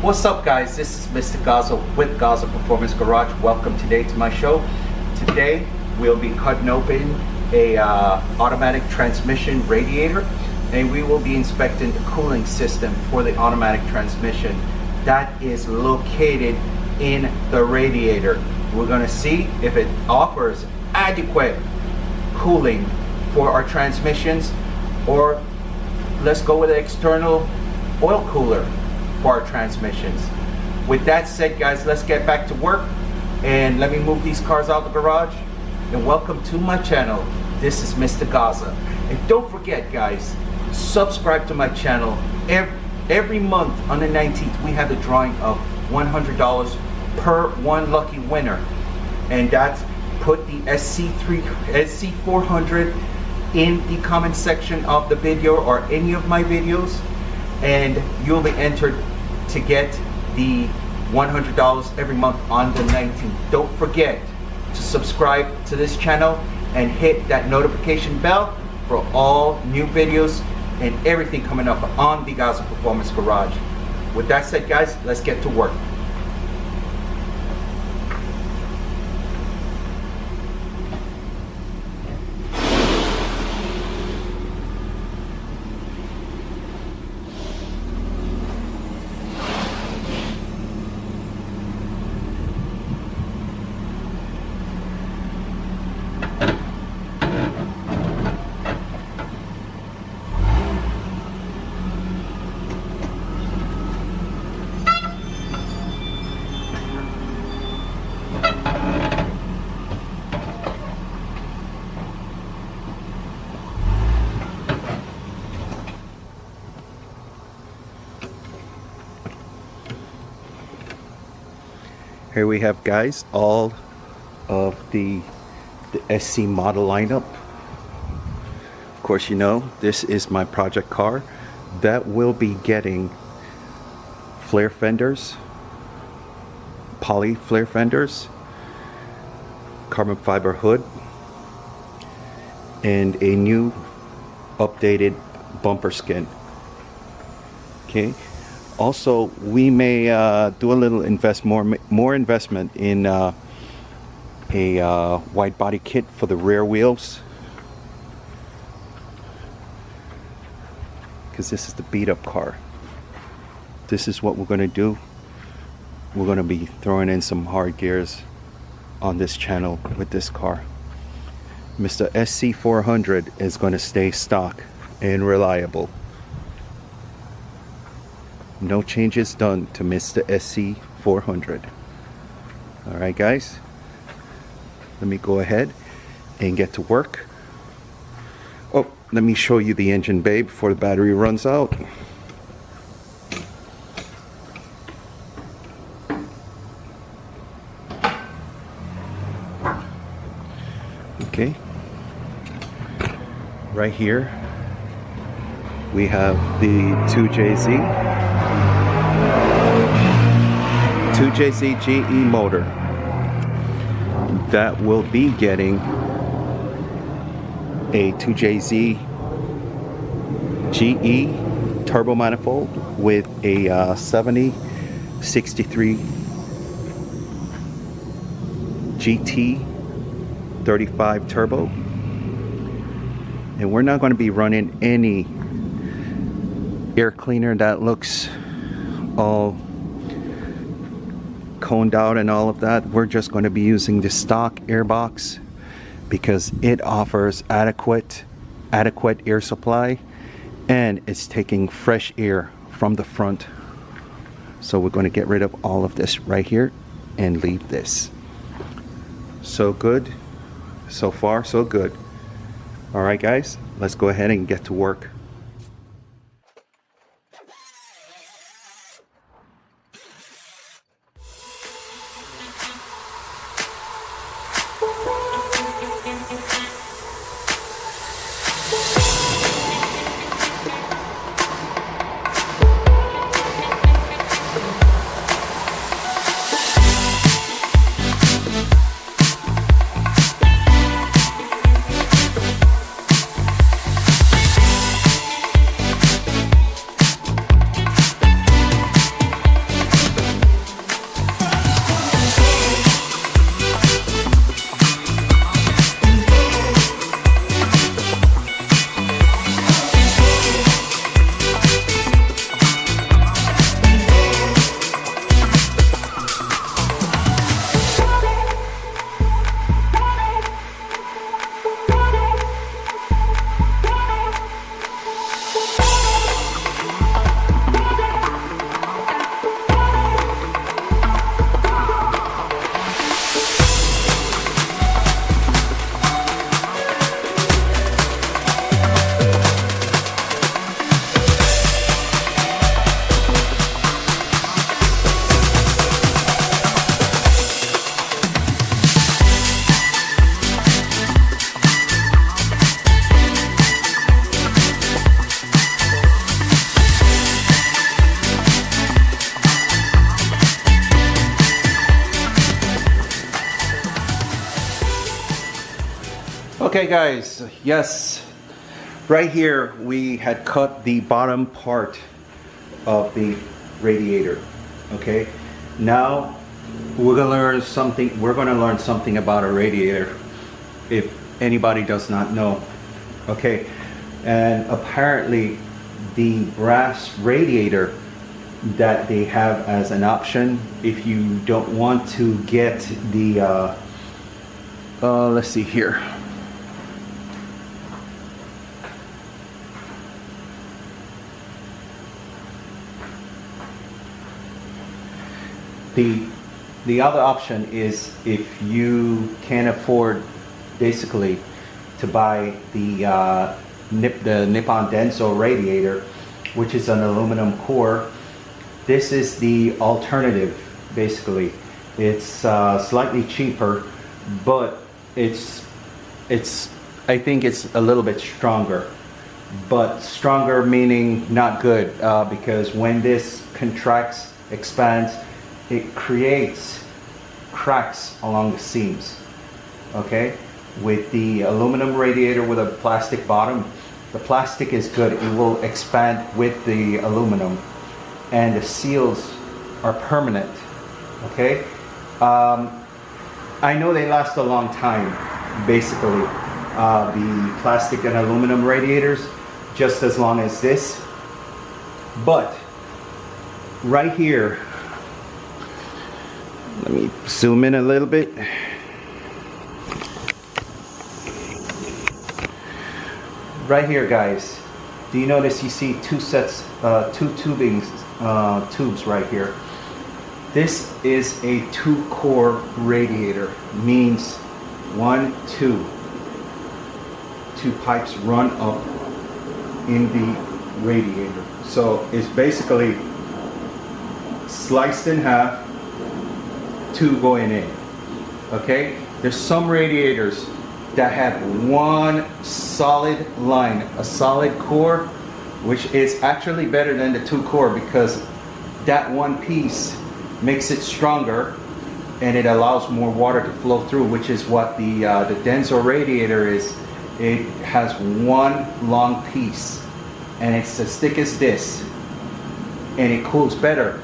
What's up, guys? This is Mr. Gaza with Gaza Performance Garage. Welcome today to my show. Today we'll be cutting open a automatic transmission radiator, and we will be inspecting the cooling system for the automatic transmission that is located in the radiator. We're going to see if it offers adequate cooling for our transmissions, or let's go with an external oil cooler for our transmissions. With that said, guys, let's get back to work, and let me move these cars out of the garage. And welcome to my channel. This is Mr. Gaza. And don't forget, guys, subscribe to my channel. Every month on the 19th we have a drawing of $100 per one lucky winner, and that's put the Sc400 in the comment section of the video or any of my videos, and you'll be entered to get the $100 every month on the 19th. Don't forget to subscribe to this channel and hit that notification bell for all new videos and everything coming up on the Gaza Performance Garage. With that said, guys, let's get to work. Here we have, guys, all of the SC model lineup. Of course, you know, this is my project car that will be getting flare fenders, poly flare fenders, carbon fiber hood, and a new updated bumper skin. Okay. Also, we may do a little more investment in a wide body kit for the rear wheels, because this is the beat up car. This is what we're going to do. We're going to be throwing in some hard gears on this channel with this car. Mr. Sc400 is going to stay stock and reliable. No changes done to Mr. Sc400. Alright, guys, let me go ahead and get to work. Oh, let me show you the engine bay before the battery runs out. Okay, right here we have the 2JZ GE motor that will be getting a 2JZ GE turbo manifold with a 7063 GT 35 turbo, and we're not going to be running any air cleaner that looks all coned out and all of that. We're just going to be using the stock air box because it offers adequate air supply, and it's taking fresh air from the front. So we're going to get rid of all of this right here and leave this. So good, so far so good. All right, guys, let's go ahead and get to work. Okay guys, yes, right here we had cut the bottom part of the radiator. Okay, now we're gonna learn something about a radiator if anybody does not know. Okay, and apparently the brass radiator that they have as an option if you don't want to get the let's see here. The other option is if you can't afford basically to buy the Nippon Denso radiator, which is an aluminum core. This is the alternative basically. It's slightly cheaper, but it's I think it's a little bit stronger, but stronger meaning not good, because when this contracts, expands, it creates cracks along the seams. Okay, with the aluminum radiator with a plastic bottom, the plastic is good, it will expand with the aluminum and the seals are permanent. Okay, I know they last a long time basically, the plastic and aluminum radiators, just as long as this. But right here, let me zoom in a little bit. Right here guys, do you notice you see two sets, two tubes right here? This is a 2-core radiator, means 1, 2. 2 pipes run up in the radiator. So it's basically sliced in half, 2 going in. Okay, there's some radiators that have one solid line, a solid core, which is actually better than the 2-core because that one piece makes it stronger and it allows more water to flow through, which is what the Denso radiator is. It has one long piece and it's as thick as this and it cools better.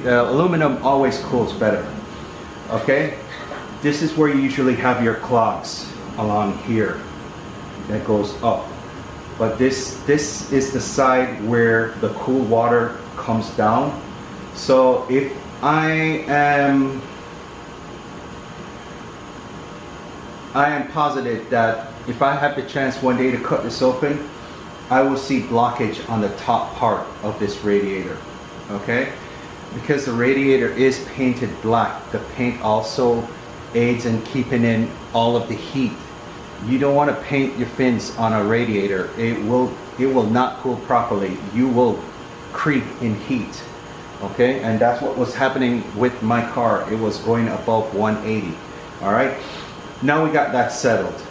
Aluminum always cools better. Okay, this is where you usually have your clogs along here that goes up, but this is the side where the cool water comes down. So if I am positive that if I have the chance one day to cut this open, I will see blockage on the top part of this radiator. Okay, because the radiator is painted black. The paint also aids in keeping in all of the heat. You don't want to paint your fins on a radiator. It will not cool properly. You will creep in heat. Okay, and that's what was happening with my car. It was going above 180. All right, now we got that settled.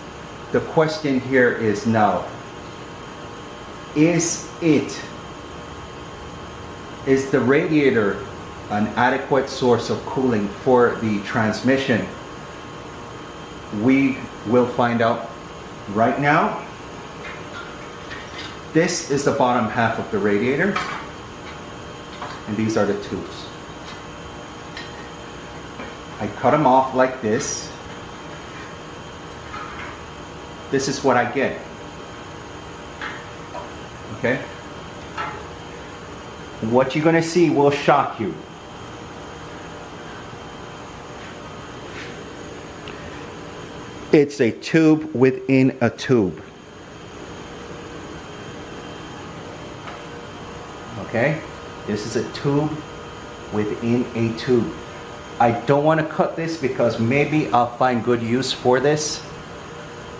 The question here is now, is the radiator an adequate source of cooling for the transmission? We will find out right now. This is the bottom half of the radiator and these are the tubes. I cut them off like this. This is what I get. Okay, what you're gonna see will shock you. It's a tube within a tube. Okay, this is a tube within a tube. I don't want to cut this because maybe I'll find good use for this.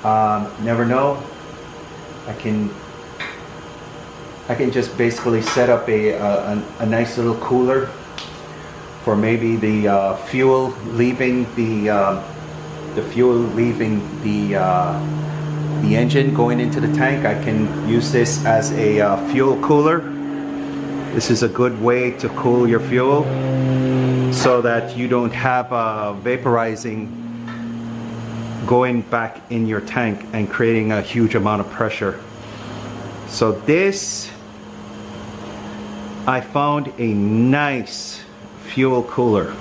Never know. I can just basically set up a nice little cooler for maybe the fuel leaving the engine going into the tank. I can use this as a fuel cooler. This is a good way to cool your fuel so that you don't have vaporizing going back in your tank and creating a huge amount of pressure. So this, I found a nice fuel cooler.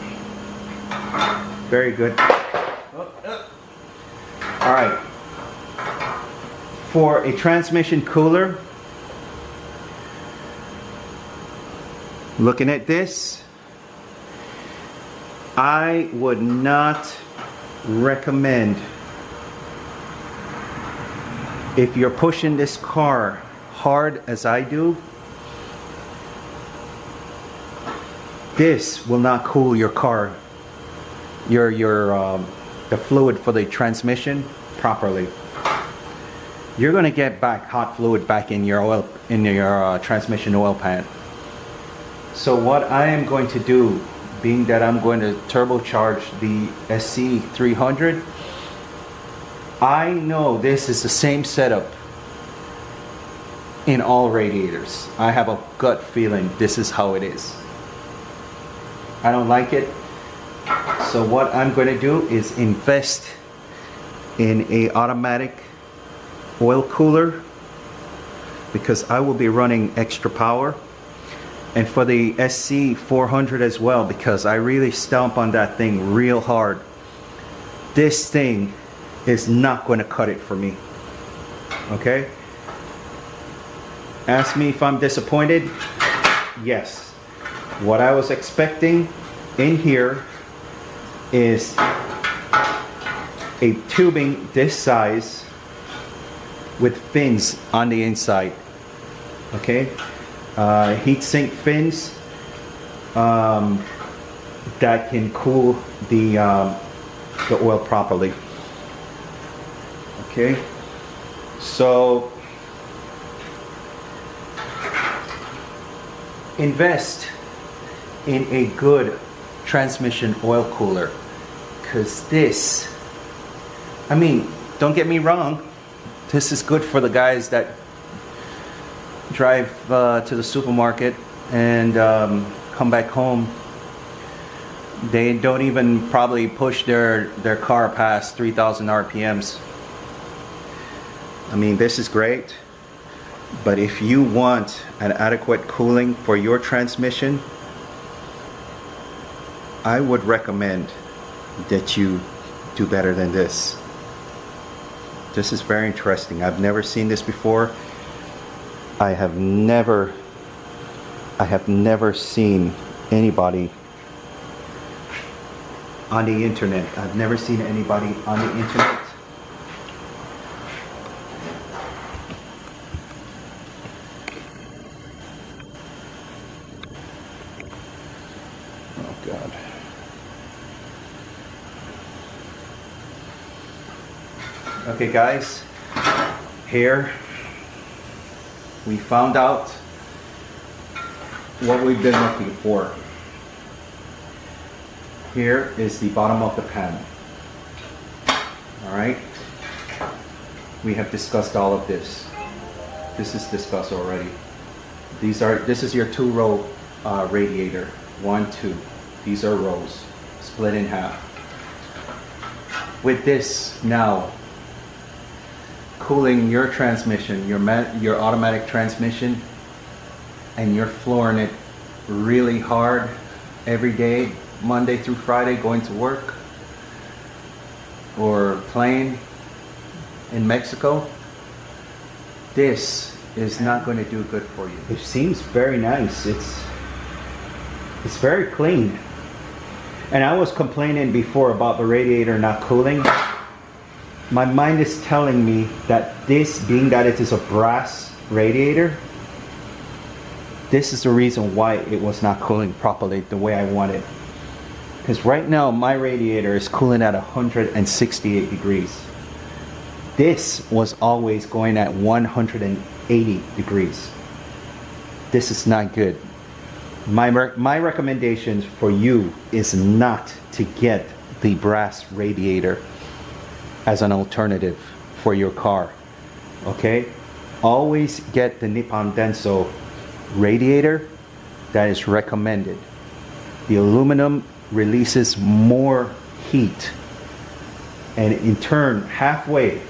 Very good. All right. For a transmission cooler, looking at this, I would not recommend, if you're pushing this car hard as I do, this will not cool your car, the fluid for the transmission properly. You're going to get back hot fluid back in your oil, in your transmission oil pan. So what I am going to do, being that I'm going to turbocharge the Sc400, I know this is the same setup in all radiators. I have a gut feeling this is how it is. I don't like it. So what I'm going to do is invest in a automatic oil cooler, because I will be running extra power, and for the Sc400 as well, because I really stomp on that thing real hard. This thing is not going to cut it for me. Okay? Ask me if I'm disappointed. Yes. What I was expecting in here is a tubing this size with fins on the inside. Okay? Heat sink fins that can cool the oil properly. Okay? So invest in a good transmission oil cooler, because this, I mean, don't get me wrong, this is good for the guys that drive to the supermarket and come back home. They don't even probably push their car past 3,000 RPMs. I mean, this is great, but if you want an adequate cooling for your transmission, I would recommend that you do better than this. This is very interesting. I've never seen this before. I have never seen anybody on the internet. I've never seen anybody on the internet God. Okay guys, here we found out what we've been looking for. Here is the bottom of the panel. Alright, we have discussed all of this. This is discussed already. This is your 2-row radiator. 1, 2. These are rows, split in half. With this now, cooling your transmission, your automatic transmission, and you're flooring it really hard every day, Monday through Friday, going to work or playing in Mexico, this is not going to do good for you. It seems very nice. It's very clean. And I was complaining before about the radiator not cooling. My mind is telling me that this, being that it is a brass radiator, this is the reason why it was not cooling properly the way I wanted. Because right now my radiator is cooling at 168 degrees. This was always going at 180 degrees. This is not good. My recommendation for you is not to get the brass radiator as an alternative for your car. Okay? Always get the Nippon Denso radiator that is recommended. The aluminum releases more heat And in turn, halfway,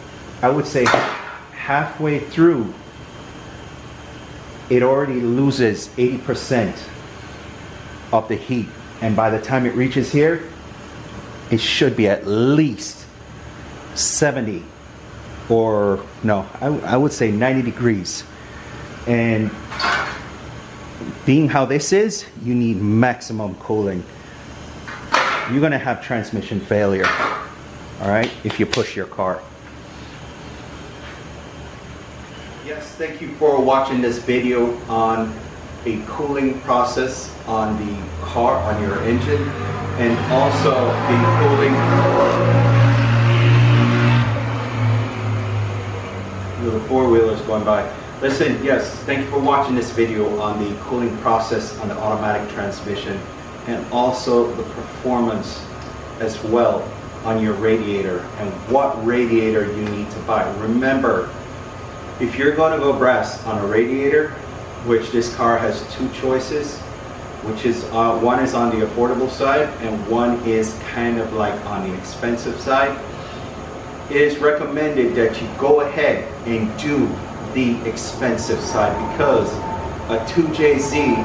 I would say halfway through, it already loses 80% of the heat. And by the time it reaches here, it should be at least 70 or no, I would say 90 degrees. And being how this is, you need maximum cooling. You're gonna have transmission failure, all right, if you push your car. Yes, thank you for watching this video on a cooling process on the car, on your engine, and also the cooling. The four-wheelers going by. Listen, yes, thank you for watching this video on the cooling process on the automatic transmission, and also the performance as well on your radiator and what radiator you need to buy. Remember, if you're going to go brass on a radiator, which this car has two choices, which is one is on the affordable side and one is kind of like on the expensive side, it is recommended that you go ahead and do the expensive side, because a 2JZ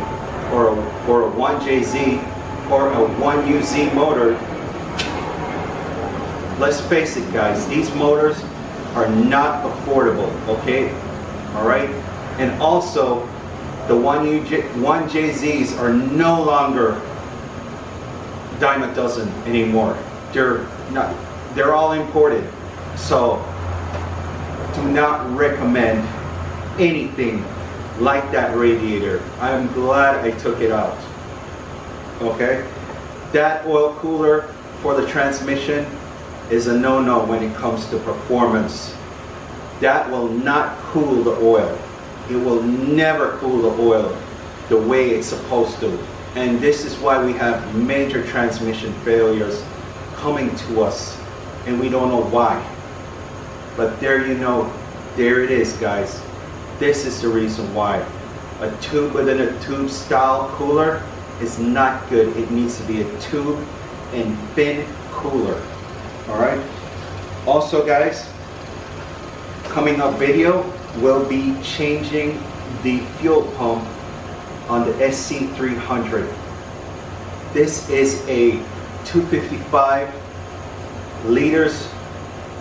or a 1JZ or a 1UZ motor, let's face it guys, these motors are not affordable, okay? All right? And also, the 1JZs are no longer dime a dozen anymore. They're all imported. So, do not recommend anything like that radiator. I'm glad I took it out. Okay? That oil cooler for the transmission is a no-no when it comes to performance. That will not cool the oil. It will never cool the oil the way it's supposed to. And this is why we have major transmission failures coming to us, and we don't know why. But there you know, there it is guys. This is the reason why. A tube within a tube style cooler is not good. It needs to be a tube and fin cooler. Alright? Also guys, coming up video, we'll be changing the fuel pump on the Sc400. This is a 255 liters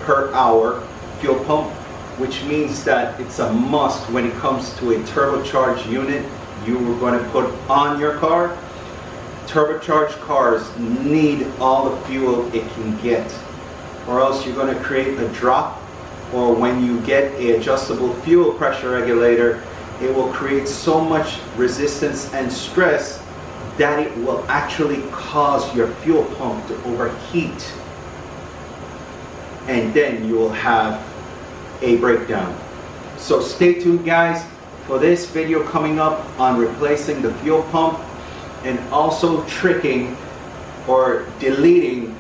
per hour fuel pump, which means that it's a must when it comes to a turbocharged unit you are going to put on your car. Turbocharged cars need all the fuel it can get, or else you're going to create a drop, or when you get an adjustable fuel pressure regulator, it will create so much resistance and stress that it will actually cause your fuel pump to overheat, and then you will have a breakdown. So stay tuned guys for this video coming up on replacing the fuel pump and also tricking or deleting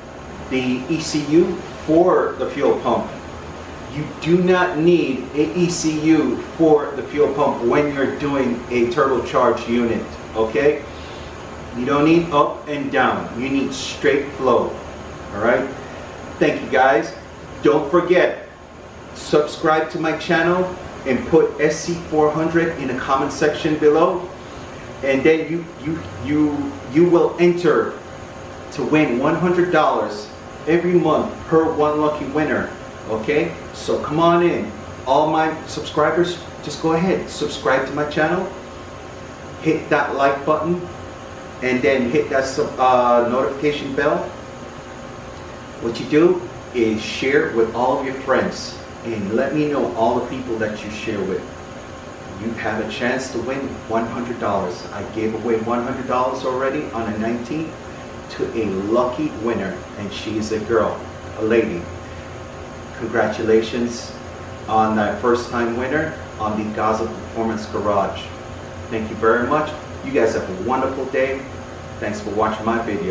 the ECU for the fuel pump. You do not need an ECU for the fuel pump when you're doing a turbocharged unit, okay? You don't need up and down. You need straight flow, all right? Thank you guys. Don't forget, subscribe to my channel and put Sc400 in the comment section below, and then you will enter to win $100 every month per one lucky winner. Okay, so come on in. All my subscribers, just go ahead, subscribe to my channel, hit that like button, and then hit that notification bell. What you do is share with all of your friends and let me know all the people that you share with. You have a chance to win $100. I gave away $100 already on the 19th to a lucky winner, and she is a girl, a lady. Congratulations on that first time winner on the Gaza Performance Garage. Thank you very much. You guys have a wonderful day. Thanks for watching my video.